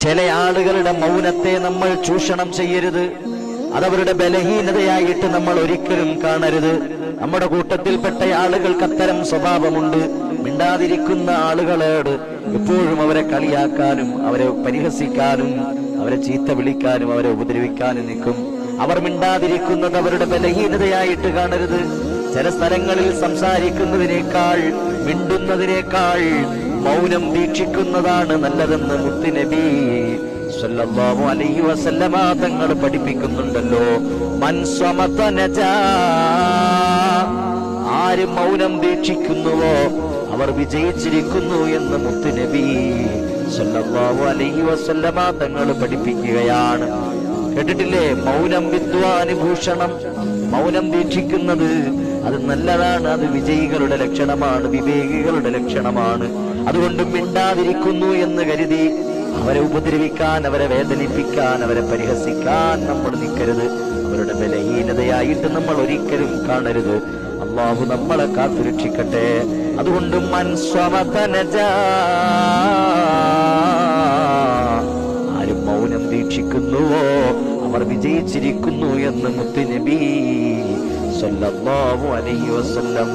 ചില ആളുകളുടെ മൗനത്തെ നമ്മൾ ചൂഷണം ചെയ്യരുത്. അതവരുടെ ബലഹീനതയായിട്ട് നമ്മൾ ഒരിക്കലും കാണരുത്. നമ്മുടെ കൂട്ടത്തിൽപ്പെട്ട ആളുകൾക്ക് അത്തരം സ്വഭാവമുണ്ട്. മിണ്ടാതിരിക്കുന്ന ആളുകളോട് എപ്പോഴും അവരെ കളിയാക്കാനും അവരെ പരിഹസിക്കാനും അവരെ ചീത്ത വിളിക്കാനും അവരെ ഉപദ്രവിക്കാനും നിൽക്കും. അവർ മിണ്ടാതിരിക്കുന്നത് അവരുടെ ബലഹീനതയായിട്ട് കാണരുത്. ചില സ്ഥലങ്ങളിൽ സംസാരിക്കുന്നതിനേക്കാൾ മിണ്ടുന്നതിനേക്കാൾ മൗനം ദീക്ഷിക്കുന്നതാണ് നല്ലതെന്ന് മുത്തുനബി സല്ലല്ലാഹു അലൈഹി വസല്ലമ തങ്ങൾ പഠിപ്പിക്കുന്നുണ്ടല്ലോ. മൻ സമത നജാ, ആര് മൗനം ദീക്ഷിക്കുന്നുവോ അവർ വിജയിച്ചിരിക്കുന്നു എന്ന് മുത്തുനബി സല്ലല്ലാഹു അലൈഹി വസല്ലമ തങ്ങൾ പഠിപ്പിക്കുകയാണ്. കേട്ടിട്ടില്ലേ? മൗനം വിദ്വാന് ഭൂഷണം. മൗനം ദീക്ഷിക്കുന്നത് അത് നല്ലതാണ്. അത് വിജയികളുടെ ലക്ഷണമാണ്, വിവേകികളുടെ ലക്ഷണമാണ്. അതുകൊണ്ട് മിണ്ടാതിരിക്കുന്നു എന്ന് കരുതി അവരെ ഉപദ്രവിക്കാൻ, അവരെ വേദനിപ്പിക്കാൻ, അവരെ പരിഹസിക്കാൻ നമ്മൾ നിൽക്കരുത്. അവരുടെ ബലഹീനതയായിട്ട് നമ്മൾ ഒരിക്കലും കാണരുത്. അല്ലാഹു നമ്മളെ കാത്തുരക്ഷിക്കട്ടെ. അതുകൊണ്ട് ആരും മൗനം ദീക്ഷിക്കുന്നുവോ അവർ വിജയിച്ചിരിക്കുന്നു എന്ന് മുത്തുനബി സല്ലല്ലാഹു അലൈഹി വസല്ലം